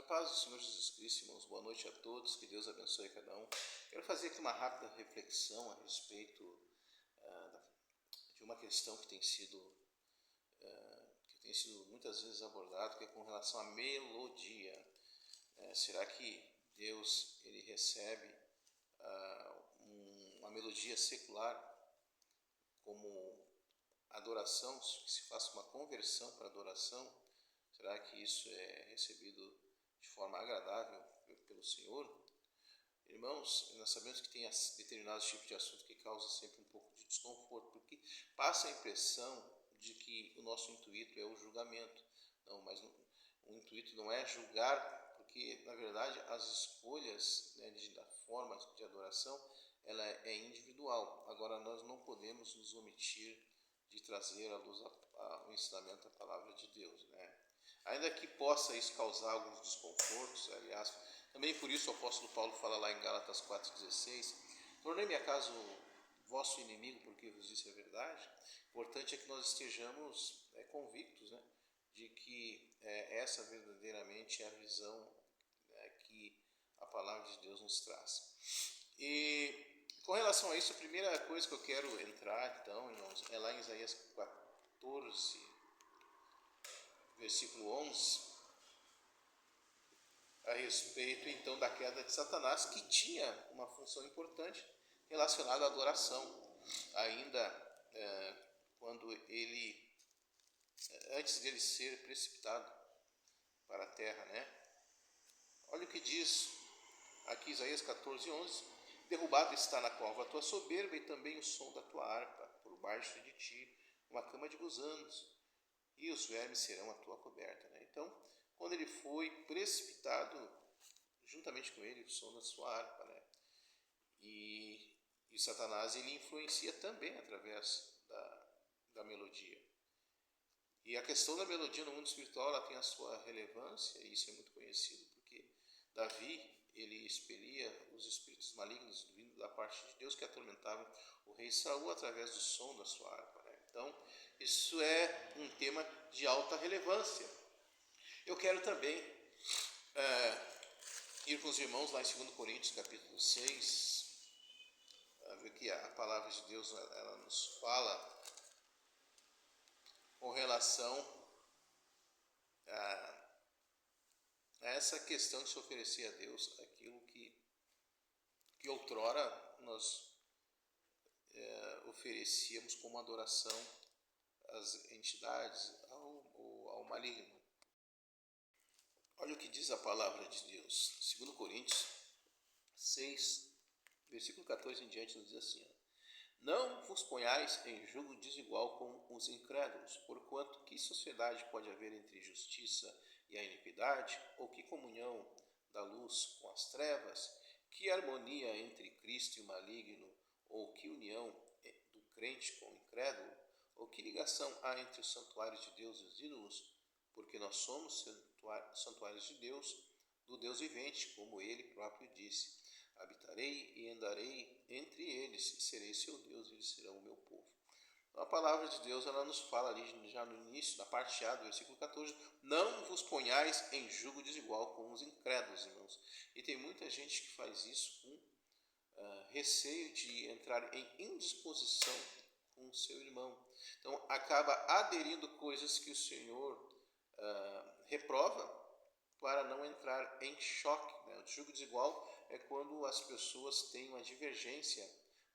paz do Senhor Jesus Cristo, irmãos, boa noite a todos, que Deus abençoe cada um. Quero fazer aqui uma rápida reflexão a respeito de uma questão que tem sido muitas vezes abordada, que é com relação à melodia. Será que Deus ele recebe uma melodia secular como adoração, que se faça uma conversão para adoração? Será que isso é recebido de forma agradável pelo Senhor? Irmãos, nós sabemos que tem determinados tipos de assunto que causam sempre um pouco de desconforto, porque passa a impressão de que o nosso intuito é o julgamento. Não, mas o intuito não é julgar, porque na verdade as escolhas, da forma de adoração, ela é individual. Agora nós não podemos nos omitir de trazer à luz o ensinamento da palavra de Deus, Ainda que possa isso causar alguns desconfortos, aliás, também por isso o apóstolo Paulo fala lá em Gálatas 4,16: tornei-me acaso vosso inimigo porque vos disse a verdade? O importante é que nós estejamos convictos, de que essa verdadeiramente é a visão que a palavra de Deus nos traz. E com relação a isso, a primeira coisa que eu quero entrar, então, irmãos, é lá em Isaías 14, versículo 11, a respeito então da queda de Satanás, que tinha uma função importante relacionada à adoração, ainda quando ele, antes dele ser precipitado para a terra, Olha o que diz aqui Isaías 14, 11: derrubado está na cova a tua soberba e também o som da tua harpa, por baixo de ti uma cama de gusanos, e os vermes serão a tua coberta. Então, quando ele foi precipitado, juntamente com ele, o som da sua harpa, E Satanás ele influencia também através da melodia. E a questão da melodia no mundo espiritual ela tem a sua relevância, e isso é muito conhecido, porque Davi ele expelia os espíritos malignos vindo da parte de Deus que atormentavam o rei Saul através do som da sua harpa. Então, isso é um tema de alta relevância. Eu quero também ir com os irmãos lá em 2 Coríntios, capítulo 6, ver que a palavra de Deus ela nos fala com relação a essa questão de se oferecer a Deus aquilo que outrora nós oferecíamos como adoração às entidades, ao maligno. Olha o que diz a palavra de Deus, 2 Coríntios 6, versículo 14 em diante, nos diz assim: não vos ponhais em julgo desigual com os incrédulos, porquanto que sociedade pode haver entre justiça e a iniquidade? Ou que comunhão da luz com as trevas? Que harmonia entre Cristo e o maligno? Ou que união do crente com o incrédulo? Ou que ligação há entre os santuários de Deus e os ídolos? Porque nós somos santuários de Deus, do Deus vivente, como ele próprio disse: habitarei e andarei entre eles, e serei seu Deus, e eles serão o meu povo. Então, a palavra de Deus ela nos fala ali já no início, na parte A do versículo 14: não vos ponhais em jugo desigual com os incrédulos, irmãos. E tem muita gente que faz isso com receio de entrar em indisposição com o seu irmão. Então acaba aderindo coisas que o Senhor reprova, para não entrar em choque. O jugo desigual é quando as pessoas têm uma divergência,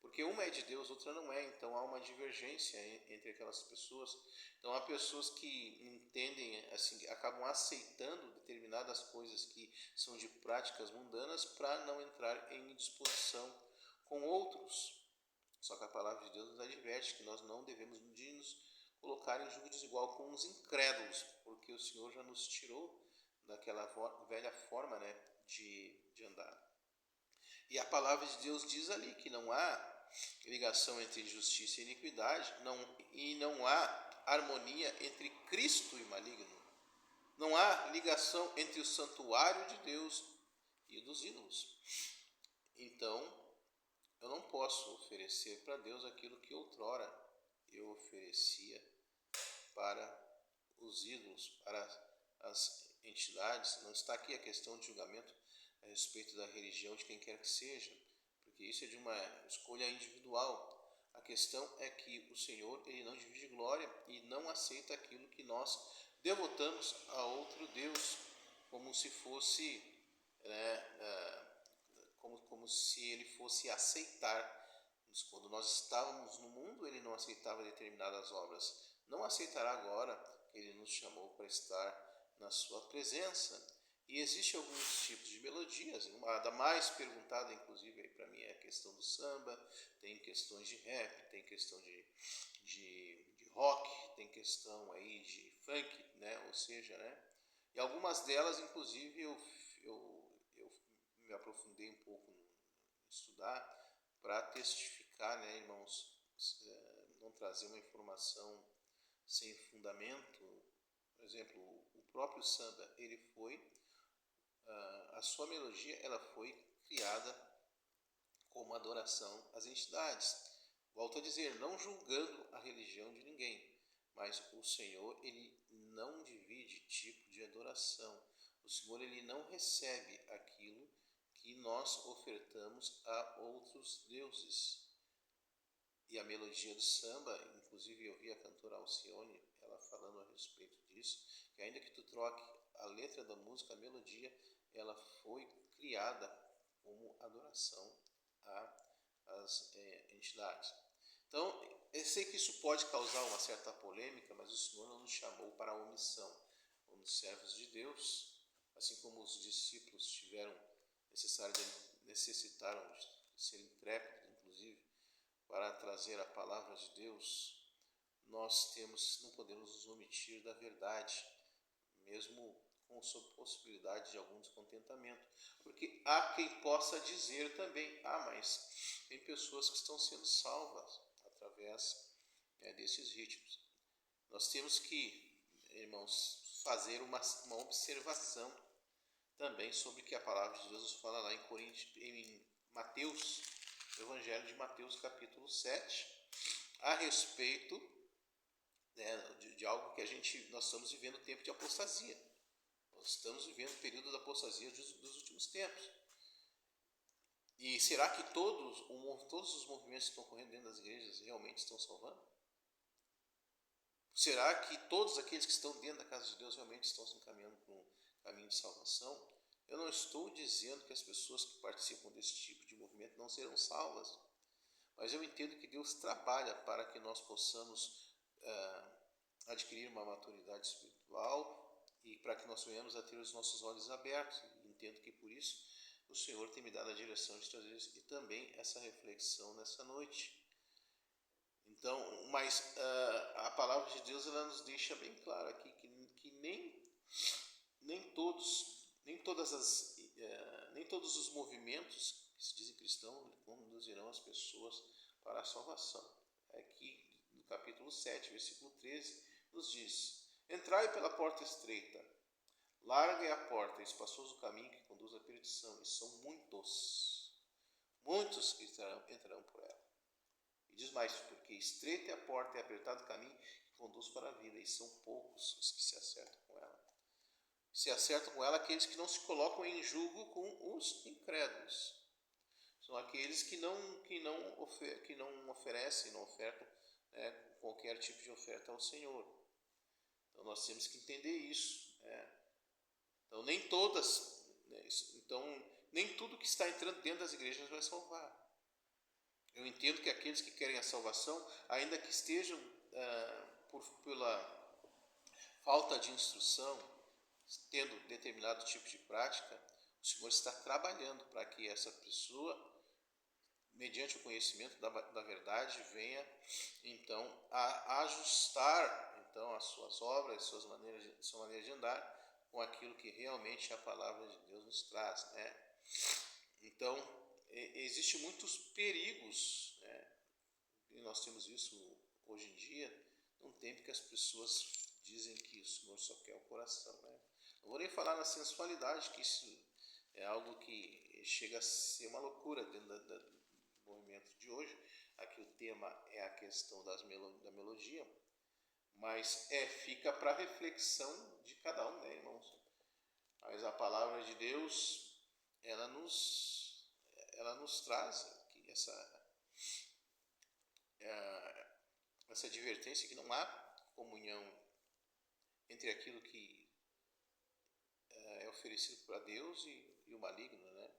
porque uma é de Deus, outra não é, então há uma divergência entre aquelas pessoas. Então há pessoas que entendem, assim, acabam aceitando determinadas coisas que são de práticas mundanas para não entrar em indisposição com outros. Só que a palavra de Deus nos adverte que nós não devemos nos colocar em jugo desigual com os incrédulos, porque o Senhor já nos tirou daquela velha forma de andar. E a palavra de Deus diz ali que não há ligação entre justiça e iniquidade, e não há harmonia entre Cristo e maligno. Não há ligação entre o santuário de Deus e o dos ídolos. Então, eu não posso oferecer para Deus aquilo que outrora eu oferecia para os ídolos, para as entidades, não está aqui a questão de julgamento a respeito da religião de quem quer que seja, porque isso é de uma escolha individual. A questão é que o Senhor, ele não divide glória e não aceita aquilo que nós devotamos a outro Deus, como se fosse, como se ele fosse aceitar. Quando nós estávamos no mundo, ele não aceitava determinadas obras. Não aceitará agora que ele nos chamou para estar na sua presença. E existem alguns tipos de melodias. A da mais perguntada, inclusive, para mim é a questão do samba. Tem questões de rap, tem questão de rock, tem questão aí de funk, né? Ou seja, né? E algumas delas, inclusive, eu me aprofundei um pouco em estudar para testificar, né, irmãos, não trazer uma informação sem fundamento. Por exemplo, o próprio samba, ele foi, a sua melodia, ela foi criada como adoração às entidades. Volto a dizer, não julgando a religião de ninguém, mas o Senhor, ele não divide tipo de adoração. O Senhor, ele não recebe aquilo que nós ofertamos a outros deuses. E a melodia do samba, inclusive eu vi a cantora Alcione, ela falando a respeito disso, que ainda que tu troque a letra da música, a melodia, ela foi criada como adoração às entidades. Então, eu sei que isso pode causar uma certa polêmica, mas o Senhor não nos chamou para a omissão. Como servos de Deus, assim como os discípulos necessitaram de ser intrépidos, inclusive, para trazer a palavra de Deus, nós não podemos nos omitir da verdade, mesmo sob possibilidade de algum descontentamento, porque há quem possa dizer também, mas tem pessoas que estão sendo salvas através desses ritmos. Nós temos que, irmãos, fazer uma observação também sobre o que a palavra de Deus nos fala lá em Mateus, Evangelho de Mateus, capítulo 7, a respeito, né, de algo que nós estamos vivendo tempo de apostasia. Nós estamos vivendo o período da apostasia dos últimos tempos. E será que todos os movimentos que estão ocorrendo dentro das igrejas realmente estão salvando? Será que todos aqueles que estão dentro da casa de Deus realmente estão se encaminhando para um caminho de salvação? Eu não estou dizendo que as pessoas que participam desse tipo de movimento não serão salvas, mas eu entendo que Deus trabalha para que nós possamos adquirir uma maturidade espiritual e para que nós venhamos a ter os nossos olhos abertos. E entendo que por isso o Senhor tem me dado a direção de trazer e também essa reflexão nessa noite. Então, mas a palavra de Deus, ela nos deixa bem claro aqui que nem todos os movimentos que se dizem cristãos conduzirão as pessoas para a salvação. Aqui no capítulo 7, versículo 13, nos diz: entrai pela porta estreita, larga é a porta, e espaçoso o caminho que conduz à perdição, e são muitos que entrarão por ela. E diz mais, porque estreita é a porta e apertado o caminho que conduz para a vida, e são poucos os que se acertam com ela. Se acertam com ela aqueles que não se colocam em julgo com os incrédulos. São aqueles que não oferecem, não ofertam qualquer tipo de oferta ao Senhor. Então nós temos que entender isso. Então nem tudo que está entrando dentro das igrejas vai salvar. Eu entendo que aqueles que querem a salvação, ainda que estejam pela falta de instrução, tendo determinado tipo de prática, o Senhor está trabalhando para que essa pessoa, mediante o conhecimento da verdade, venha então a ajustar então as suas obras, sua maneira de andar com aquilo que realmente a palavra de Deus nos traz, né? Então, existem muitos perigos, né? E nós temos isso hoje em dia, num tempo que as pessoas dizem que o Senhor só quer o coração, né? Não vou nem falar na sensualidade, que isso é algo que chega a ser uma loucura dentro do movimento de hoje. Aqui o tema é a questão da melodia, mas fica para reflexão de cada um, né, irmãos? palavra de Deus, ela nos traz aqui essa advertência que não há comunhão entre aquilo que é oferecido para Deus e o maligno, né?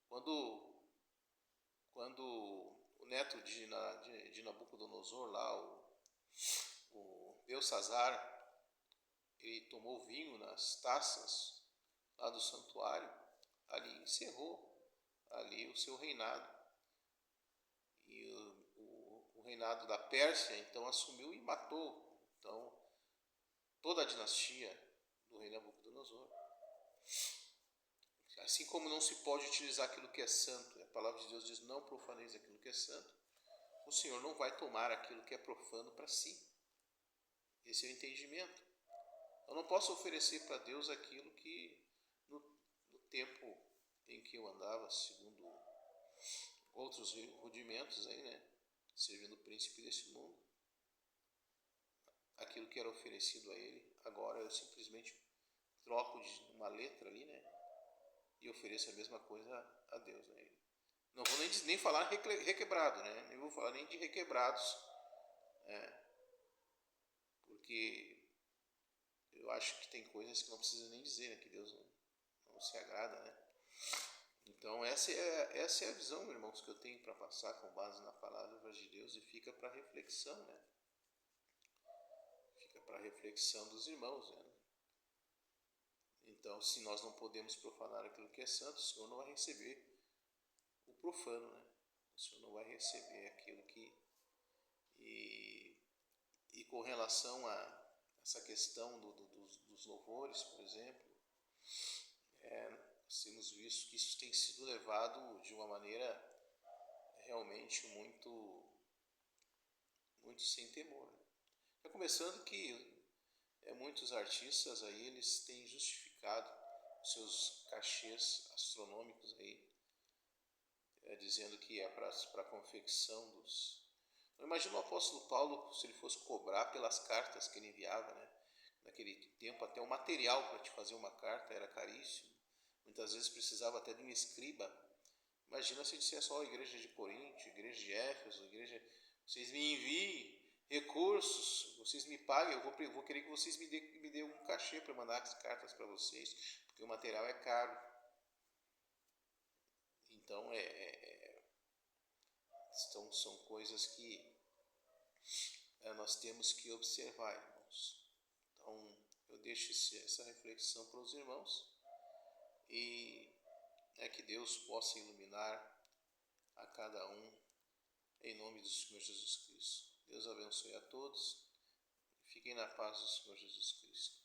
Quando o neto de Nabucodonosor lá, o Belsazar, ele tomou vinho nas taças lá do santuário, ali encerrou ali o seu reinado. E o reinado da Pérsia, então, assumiu e matou, então, toda a dinastia do rei Nabucodonosor. Assim como não se pode utilizar aquilo que é santo, a palavra de Deus diz, não profaneis aquilo que é santo, o Senhor não vai tomar aquilo que é profano para si. Esse é o entendimento. Eu não posso oferecer para Deus aquilo que no tempo em que eu andava, segundo outros rudimentos aí, né, servindo o príncipe desse mundo, aquilo que era oferecido a ele, agora eu simplesmente troco de uma letra ali, né, e ofereço a mesma coisa a Deus, né. Não vou nem falar requebrado, né, nem vou falar nem de requebrados, porque eu acho que tem coisas que não precisa nem dizer, né, que Deus não se agrada, né. Então essa é a visão, irmãos, que eu tenho para passar com base na palavra de Deus, e fica para reflexão, né? Fica para reflexão dos irmãos, né? Então, se nós não podemos profanar aquilo que é santo, o Senhor não vai receber o profano, né? O Senhor não vai receber aquilo que... E com relação a essa questão dos louvores, por exemplo, nós temos visto que isso tem sido levado de uma maneira realmente muito sem temor. Já começando que muitos artistas aí, eles têm justificado os seus cachês astronômicos aí, dizendo que é para a confecção dos... Eu imagino o apóstolo Paulo, se ele fosse cobrar pelas cartas que ele enviava, né? Naquele tempo até o material para te fazer uma carta era caríssimo. Muitas vezes precisava até de um escriba. Imagina se dissesse, ó, igreja de Corinto, igreja de Éfeso, igreja, vocês me enviem recursos, vocês me paguem, eu vou querer que vocês me dê um cachê para mandar as cartas para vocês, porque o material é caro. Então, são coisas que nós temos que observar, irmãos. Então, eu deixo essa reflexão para os irmãos, e que Deus possa iluminar a cada um, em nome do Senhor Jesus Cristo. Deus abençoe a todos. Fiquem na paz do Senhor Jesus Cristo.